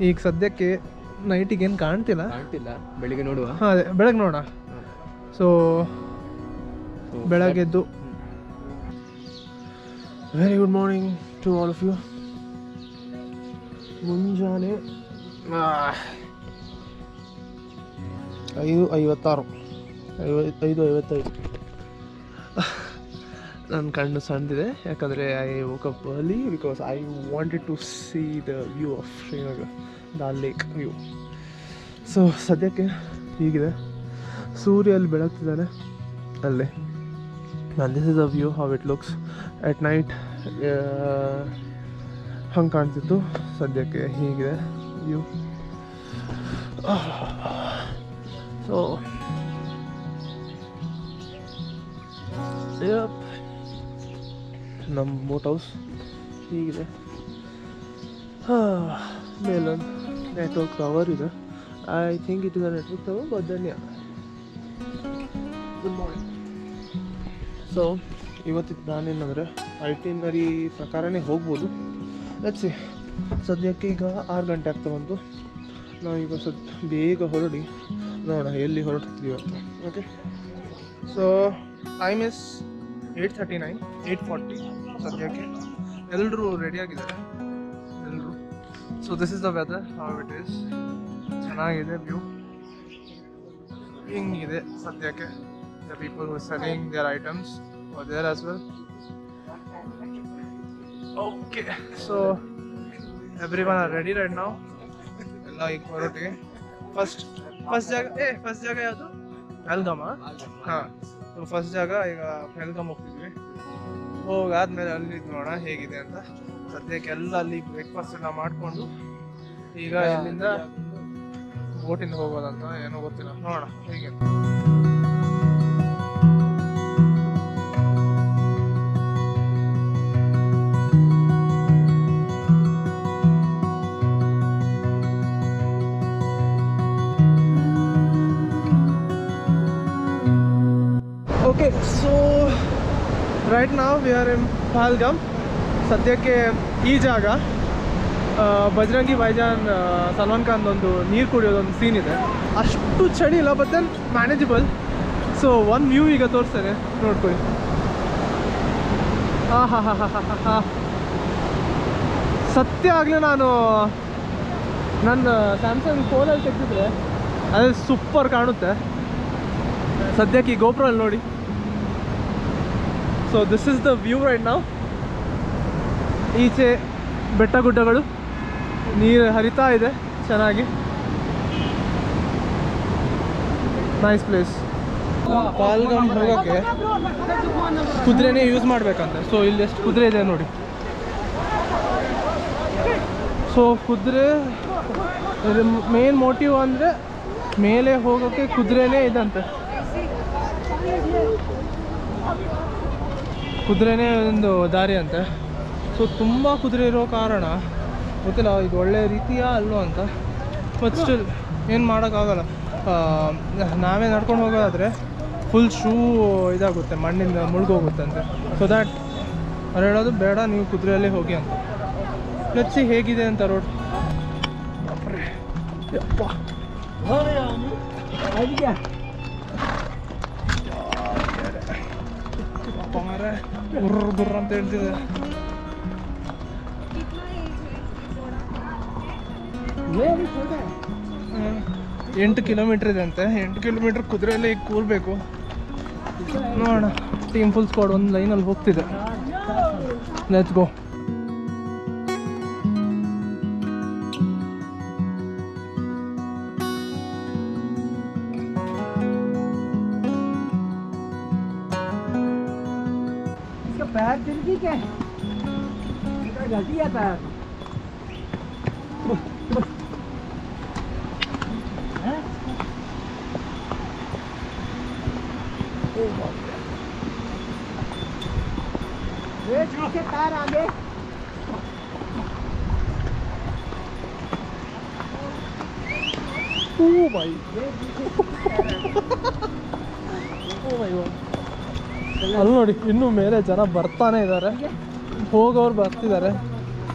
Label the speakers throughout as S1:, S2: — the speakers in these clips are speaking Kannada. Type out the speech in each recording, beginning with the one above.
S1: ಈಗ ಸದ್ಯಕ್ಕೆ ನೈಟಿಗೆ ಏನು ಕಾಣ್ತಿಲ್ಲ,
S2: ಬೆಳಿಗ್ಗೆ ನೋಡುವ.
S1: ಹಾಂ ಅದೇ ಬೆಳಗ್ಗೆ ನೋಡೋಣ. ಸೊ ಬೆಳಗ್ಗೆದ್ದು very good morning to all of you. ಮುಂಜಾನೆ 5:56 5:55. ನನ್ನ ಕಣ್ಣು ಸಣ್ಣದಿದೆ ಯಾಕಂದರೆ I woke up early because I wanted to see the view of Srinagar, Dal lake view. So ಸದ್ಯಕ್ಕೆ ಹೀಗಿದೆ, ಸೂರ್ಯ ಅಲ್ಲಿ ಬೆಳಗ್ತಿದ್ದಾನೆ ಅಲ್ಲೇ. And this is a view how it looks at night. ಹಂಗೆ ಕಾಣ್ತಿತ್ತು, ಸದ್ಯಕ್ಕೆ ಹೀಗಿದೆ ವ್ಯೂ. ಸೊ ನಮ್ಮ ಬೋಟ್ ಹೌಸ್ ಹೀಗಿದೆ. ಮೇಲೊಂದು ನೆಟ್ವರ್ಕ್ ಟವರ್ ಇದೆ. I think it is a network tower, but then yeah. Good morning. So ಇವತ್ತಿನ ಪ್ಲಾನ್ ಏನಂದರೆ ಐಟಿನರಿ ಪ್ರಕಾರನೇ ಹೋಗ್ಬೋದು. Let's see. ಸದ್ಯಕ್ಕೆ ಈಗ 6 ಗಂಟೆ ಆಗ್ತಾ ಬಂತು. ನಾವೀಗ ಬೇಗ ಹೊರಡಿ ನೋಡೋಣ ಎಲ್ಲಿ ಹೊರಡ್ತೀವಿ ಅಂತ. ಓಕೆ, ಸೊ ಟೈಮ್ ಇಸ್ 8:39, 8:40 ಸದ್ಯಕ್ಕೆ. ಎಲ್ಲರೂ ರೆಡಿಯಾಗಿದ್ದಾರೆ ಎಲ್ಲರೂ. So this is the weather, how it is. ಚೆನ್ನಾಗಿದೆ ವ್ಯೂ, ಹಿಂಗಿದೆ ಸದ್ಯಕ್ಕೆ. The people who selling their items are there as well. Okay, so everyone are ready right now. ಎಲ್ಲ ಈಗ ಹೊರಟಿಗೆ ಫಸ್ಟ್ ಜಾಗ ಯಾವುದು? ಪಹಲ್ಗಾಮ. ಹಾಂ, ಫಸ್ಟ್ ಜಾಗ ಈಗ ಪಹಲ್ಗಾಮ್ ಹೋಗ್ತಿದ್ವಿ. ಹೋಗಾದ್ಮೇಲೆ ಅಲ್ಲಿ ನೋಡೋಣ ಹೇಗಿದೆ ಅಂತ. ಸದ್ಯಕ್ಕೆ ಎಲ್ಲ ಅಲ್ಲಿ ಬ್ರೇಕ್ಫಾಸ್ಟ್ ಎಲ್ಲ ಮಾಡಿಕೊಂಡು ಈಗ ಇಲ್ಲಿಂದ ಬೋಟಿಂದ ಹೋಗೋದಂತ ಏನೋ ಗೊತ್ತಿಲ್ಲ, ನೋಡೋಣ ಹೇಗೆ. Okay, so right now we are in Pahalgam. ಸದ್ಯಕ್ಕೆ ಈ ಜಾಗ ಬಜರಂಗಿ ಭಾಯ್ಜಾನ್ ಸಲ್ಮಾನ್ ಖಾನ್ ಒಂದು ನೀರು ಕುಡಿಯೋದೊಂದು ಸೀನ್ ಇದೆ. ಅಷ್ಟು ಚಳಿ ಇಲ್ಲ, ಬಟ್ ದೆನ್ ಮ್ಯಾನೇಜಬಲ್. ಸೊ ಒಂದು ವ್ಯೂ ಈಗ ತೋರಿಸ್ತೇನೆ, ನೋಡ್ಕೊಳ್ಳಿ. ಸತ್ಯ ಆಗಲೇ ನಾನು ನನ್ನ ಸ್ಯಾಮ್ಸಂಗ್ ಫೋನಲ್ಲಿ ತೆಗೆದಿದ್ರೆ ಅದು ಸೂಪರ್ ಕಾಣುತ್ತೆ. ಸದ್ಯಕ್ಕೆ ಈ ಗೋಪುರಲ್ಲಿ ನೋಡಿ. So this is the view right ನಾವು. ಈಚೆ ಬೆಟ್ಟ ಗುಡ್ಡಗಳು, ನೀರು ಹರಿತಾ ಇದೆ ಚೆನ್ನಾಗಿ. Nice place. ಪಹಲ್ಗಾಮ್ ಹೋಗೋಕ್ಕೆ ಕುದುರೆನೇ ಯೂಸ್ ಮಾಡಬೇಕಂತೆ. ಸೊ ಇಲ್ಲಿ ಎಷ್ಟು ಕುದುರೆ ಇದೆ ನೋಡಿ. ಸೊ ಕುದುರೆ ಮೇನ್ ಮೋಟಿವ್ ಅಂದರೆ ಮೇಲೆ ಹೋಗೋಕ್ಕೆ ಕುದುರೆನೇ ಇದಂತೆ. ಕುದುರೆನೇ ಒಂದು ದಾರಿ ಅಂತೆ. ಸೊ ತುಂಬ ಕುದುರೆ ಇರೋ ಕಾರಣ ಗೊತ್ತಿಲ್ಲ ಇದು ಒಳ್ಳೆ ರೀತಿಯ ಅಲ್ಲೋ ಅಂತ. ಬಟ್ ಸ್ಟಿಲ್ ಏನು ಮಾಡೋಕ್ಕಾಗಲ್ಲ. ನಾವೇ ನಡ್ಕೊಂಡು ಹೋಗೋದಾದರೆ ಫುಲ್ ಶೂ ಇದಾಗುತ್ತೆ, ಮಣ್ಣಿಂದ ಮುಳುಗೋಗುತ್ತಂತೆ. ಸೊ ದ್ಯಾಟ್ ಅವ್ರು ಹೇಳೋದು ಬೇಡ, ನೀವು ಕುದುರೆಯಲ್ಲೇ ಹೋಗಿ ಅಂತ. ಲೆಟ್ಸ್ ಸಿ ಹೇಗಿದೆ ಅಂತ ರೋಡ್. ಯಪ್ಪ ಮಾರೆ ಬುರ್ರ ಅಂತ ಹೇಳ್ತಿದೆ. 8 ಕಿಲೋಮೀಟ್ರ್ ಇದೆ ಅಂತೆ. 8 ಕಿಲೋಮೀಟ್ರ್ ಕುದುರೆಯಲ್ಲೇ ಈಗ ಕೂರಬೇಕು. ನೋಡೋಣ, ಟೀಮ್ ಫುಲ್ ಸ್ಕ್ವಾಡ್ ಒಂದು ಲೈನಲ್ಲಿ ಹೋಗ್ತಿದೆ. Let's go.
S3: पैर तिलकी के गलती है पैर। ये पीछे पैर आगे।
S1: ओ भाई, ओ भाई वाह. ಅಲ್ಲಿ ನೋಡಿ ಇನ್ನೂ ಮೇಲೆ ಜನ ಬರ್ತಾನೆ ಇದ್ದಾರೆ, ಹೋಗೋರು ಬರ್ತಿದ್ದಾರೆ.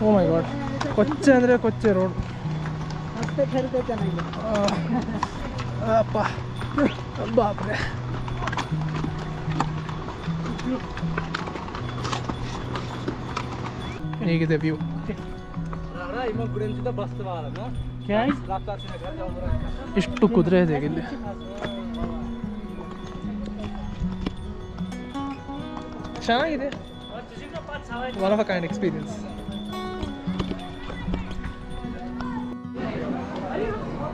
S1: ಓ ಮೈ ಗಾಡ್, ಕೊಚ್ಚೆ ಅಂದರೆ ಕೊಚ್ಚೆ ರೋಡ್.
S3: ರಸ್ತೆ ಖರೀದಿ ಚೆನ್ನಾಗಿದೆ.
S1: ಅಪ್ಪ ಬಾಪ್ರೆ. ಹೇಗಿದೆ ವ್ಯೂ? ಇಷ್ಟು ಕುದುರೆ ಇದೆ ಇಲ್ಲಿ. ಚೆನ್ನಾಗಿದೆ. One of a kind experience.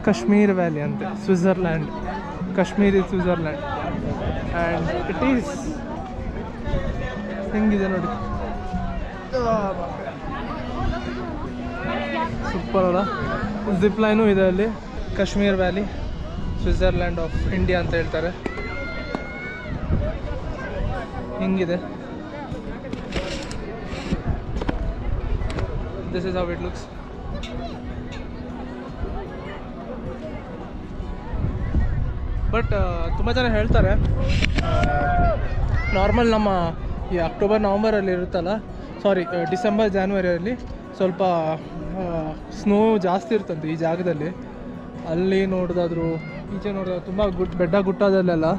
S1: Kashmir valley ಅಂತೆ, Switzerland. Kashmir is Switzerland and it is ಹೆಂಗಿದೆ ನೋಡಿ. ಸೂಪರ್ ಅಲ್ಲ. ಜಿಪ್ ಲೈನು ಇದೆ ಅಲ್ಲಿ. Kashmir valley, Switzerland of India ಅಂತ ಹೇಳ್ತಾರೆ. ಹಿಂಗಿದೆ. This is how it looks. But ತುಂಬ ಜನ ಹೇಳ್ತಾರೆ ನಾರ್ಮಲ್ ನಮ್ಮ ಈ ಅಕ್ಟೋಬರ್ ನವಂಬರಲ್ಲಿ ಇರುತ್ತಲ್ಲ, ಸಾರಿ ಡಿಸೆಂಬರ್ ಜಾನ್ವರಿಯಲ್ಲಿ ಸ್ವಲ್ಪ ಸ್ನೋ ಜಾಸ್ತಿ ಇರ್ತಂತೆ ಈ ಜಾಗದಲ್ಲಿ. ಅಲ್ಲಿ ನೋಡಿದಾದ್ರು ಈಚೆ ನೋಡಿದ್ರೆ ತುಂಬ ಬೆಟ್ಟ ಗುಟ್ಟದಲ್ಲೆಲ್ಲ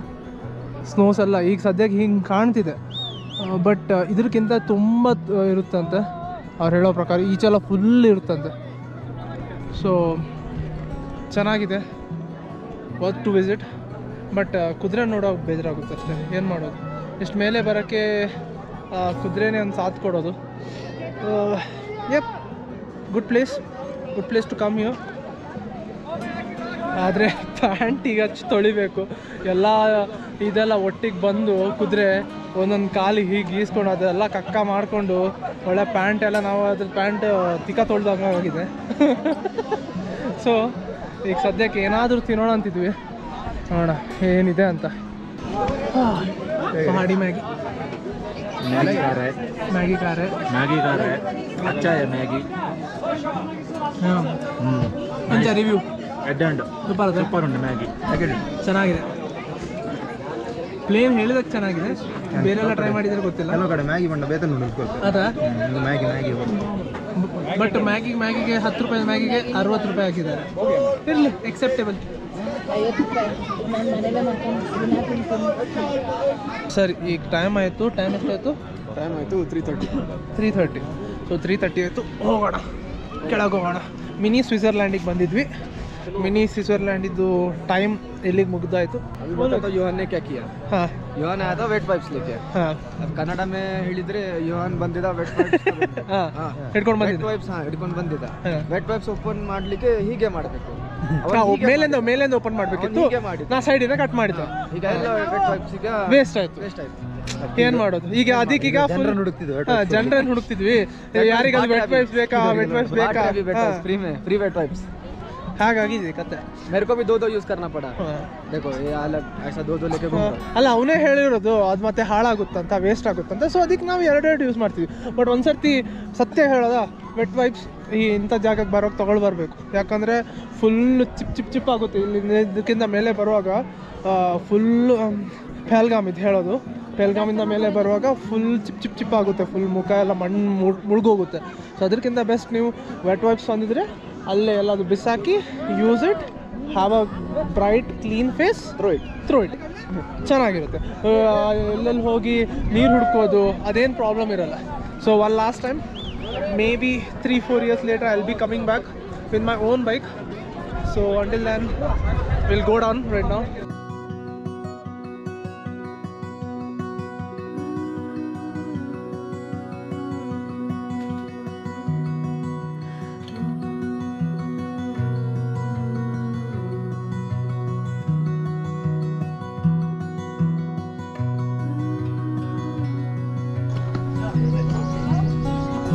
S1: ಸ್ನೋಸ್ ಎಲ್ಲ ಈಗ ಸದ್ಯಕ್ಕೆ ಹಿಂಗೆ ಕಾಣ್ತಿದೆ. ಬಟ್ ಇದಕ್ಕಿಂತ ತುಂಬ ಇರುತ್ತಂತೆ ಅವ್ರು ಹೇಳೋ ಪ್ರಕಾರ. ಈಚೆಲ್ಲ ಫುಲ್ ಇರುತ್ತಂತೆ. ಸೊ ಚೆನ್ನಾಗಿದೆ, ವರ್ತ್ ಟು ವಿಸಿಟ್. ಬಟ್ ಕುದುರೆ ನೋಡೋಕೆ ಬೇಜಾರಾಗುತ್ತೆ ಅಷ್ಟೇ. ಏನು ಮಾಡೋದು, ಇಷ್ಟು ಮೇಲೆ ಬರೋಕ್ಕೆ ಕುದುರೆನೇ ಒಂದು ಸಾಥ್ ಕೊಡೋದು. Yup, good place to come you. ಆದರೆ ಪ್ಯಾಂಟ್ ಈಗ ತೊಳಿಬೇಕು. ಎಲ್ಲ ಇದೆಲ್ಲ ಒಟ್ಟಿಗೆ ಬಂದು ಕುದುರೆ ಒಂದೊಂದು ಕಾಲಿಗೆ ಹೀಗೆ ಗೀಸ್ಕೊಂಡು ಅದೆಲ್ಲ ಕಕ್ಕ ಮಾಡಿಕೊಂಡು ಒಳ್ಳೆ ಪ್ಯಾಂಟ್ ಎಲ್ಲ ನಾವು ಅದ್ರ ಪ್ಯಾಂಟ್ ತಿಕ್ಕ ತೊಳ್ದಂಗಾಗಿದೆ. ಸೊ ಈಗ ಸದ್ಯಕ್ಕೆ ಏನಾದರೂ ತಿನ್ನೋಣ ಅಂತಿದ್ವಿ, ನೋಡೋಣ ಏನಿದೆ ಅಂತ. पहाड़ी मैगी
S2: मैगी खा रहे
S1: मैगी खा रहे
S2: अच्छा है मैगी
S1: ಇಂಥ ರಿವ್ಯೂ
S2: ಎಡ್ಡಂಡ್
S1: ಸೂಪರ್
S2: ಉಂಟು ಮ್ಯಾಗಿ
S1: ಚೆನ್ನಾಗಿದೆ. ಪ್ಲೇನ್ ಹೇಳಿದಕ್ಕೆ ಚೆನ್ನಾಗಿದೆ. ಬೇರೆಲ್ಲ ಟ್ರೈ ಮಾಡಿದ್ರೆ ಗೊತ್ತಿಲ್ಲ.
S2: ಕೆಲವು ಕಡೆ ಮ್ಯಾಗಿ ಬಂಡ ಬೇತನ
S1: ಅದಾ
S2: ಮ್ಯಾಗಿ
S1: ಬಟ್ ಮ್ಯಾಗಿಗೆ 10 ರೂಪಾಯಿ ಮ್ಯಾಗಿಗೆ 60 ರೂಪಾಯಿ ಹಾಕಿದ್ದಾರೆ. ಇರಲಿ, ಎಕ್ಸೆಪ್ಟೇಬಲ್. ಸರಿ, ಈಗ ಟೈಮ್ ಆಯಿತು. ಟೈಮ್ ಎಷ್ಟಾಯಿತು?
S2: ಟೈಮ್ ಆಯಿತು
S1: 3:30. ಸೊ 3:30 ಆಯಿತು. ಹೋಗೋಣ, ಕೆಳಗೆ ಹೋಗೋಣ. ಮಿನಿ ಸ್ವಿಟ್ಜರ್ಲ್ಯಾಂಡಿಗೆ ಬಂದಿದ್ವಿ. ಮಿನಿ ಸ್ವಿಟ್ಜರ್ಲ್ಯಾಂಡಿದ್ದು ಟೈಮ್ ಎಲ್ಲಿಗೆ ಮುಗಿದಾಯಿತು?
S2: योहान ने क्या किया?
S1: ಹಾಂ,
S2: योहान आया था वेट पाइप्स लेके.
S1: ಹಾಂ
S2: अब कन्नಡ में ಹೇಳಿದ್ರೆ ಯೋಹಾನ್ ಬಂದಿದ್ದ ವೆಟ್ ಪಾइप्स
S1: ಹಾಂ ಹಿಡ್ಕೊಂಡು
S2: ವೆಟ್
S1: ಬಂದಿದ್ದೆ.
S2: ಪಾइप्स ಹಿಡ್ಕೊಂಡು ಬಂದಿದ್ದ.
S1: ಹಾ.
S2: ವೆಟ್ ಪಾइप्स ಓಪನ್ ಮಾಡ್ಲಿಕ್ಕೆ ಹೀಗೆ ಮಾಡಬೇಕು.
S1: ಮೇಲಿಂದ ಓಪನ್ ಮಾಡಬೇಕಿತ್ತು.
S2: ಹೀಗೆ ಮಾಡಿದ್ದು.
S1: ನಾ ಸೈಡಿಂದ ಕಟ್ ಮಾಡಿದ್ದೆ.
S2: ಈಗ ಎಲ್ಲ ವೆಟ್ ಪಾइप्स ಈಗ
S1: ವೇಸ್ಟ್ ಆಯಿತು.
S2: ವೇಸ್ಟ್ ಆಯ್ತು.
S1: ಏನು ಮಾಡೋದು ಈಗ? ಅದಕ್ಕೀಗ
S2: ಜನರನ್ನು ಹುಡುಕ್ತಿದ್ವಿ.
S1: ಜನರನ್ನು ಹುಡುಕ್ತಿದ್ವಿ. ಯಾರಿಗೆ ಅದು ವೆಟ್ ವೈಪ್ಸ್ ಬೇಕಾ, ವೆಟ್ ವೈಪ್ಸ್ ಬೇಕಾ?
S2: Free wet wipes.
S1: ಹಾಗಾಗಿದೆ ಕತೆ.
S2: मेरे को भी दो यूज करना पड़ा. देखो ये अलग ऐसा दो लेके घूम रहा हूं.
S1: ಅಲ್ಲ, ಅವನೇ ಹೇಳಿರೋದು ಅದು ಮತ್ತೆ ಹಾಳಾಗುತ್ತಂತ, ವೇಸ್ಟ್ ಆಗುತ್ತಂತ. ಸೊ ಅದಕ್ಕೆ ನಾವು ಎರಡೆರಡು ಯೂಸ್ ಮಾಡ್ತೀವಿ. ಬಟ್ ಒಂದ್ಸರ್ತಿ ಸತ್ಯ ಹೇಳೋದ, ವೆಟ್ ವೈಪ್ಸ್ ಈ ಇಂಥ ಜಾಗಕ್ಕೆ ಬರೋಕ್ಕೆ ತೊಗೊಳ್ ಬರಬೇಕು. ಯಾಕಂದರೆ ಫುಲ್ ಚಿಪ್ ಆಗುತ್ತೆ. ಇಲ್ಲಿ ಇದಕ್ಕಿಂತ ಮೇಲೆ ಬರುವಾಗ ಫುಲ್ಲು ಪೆಹಲ್ಗಾಮ್ ಇದು ಹೇಳೋದು. ಪೆಹಲ್ಗಾಮಿಂದ ಮೇಲೆ ಬರುವಾಗ ಫುಲ್ ಚಿಪ್ ಆಗುತ್ತೆ. ಫುಲ್ ಮುಖ ಎಲ್ಲ ಮಣ್ಣು ಮುಳುಗೋಗುತ್ತೆ. ಸೊ ಅದಕ್ಕಿಂತ ಬೆಸ್ಟ್ ನೀವು ವೆಟ್ ವೈಪ್ಸ್ ಬಂದಿದ್ರೆ ಅಲ್ಲೇ ಎಲ್ಲದು ಬಿಸಾಕಿ use it, have a bright clean face, throw it ಚೆನ್ನಾಗಿರುತ್ತೆ. ಎಲ್ಲೆಲ್ಲಿ ಹೋಗಿ ನೀರು ಹುಡ್ಕೋದು ಅದೇನು ಪ್ರಾಬ್ಲಮ್ ಇರಲ್ಲ. So one last time maybe 3-4 years later I'll be coming back with my own bike. So until then we'll go down right now.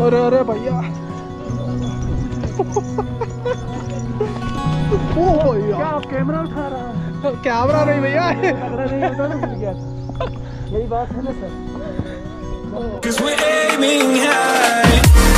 S1: अरे भैया ओ भैया
S3: क्या आप कैमरा उठा रहा है?
S1: कैमरा नहीं भैया,
S3: यही बात है ना sir.
S4: 'Cause we're aiming high.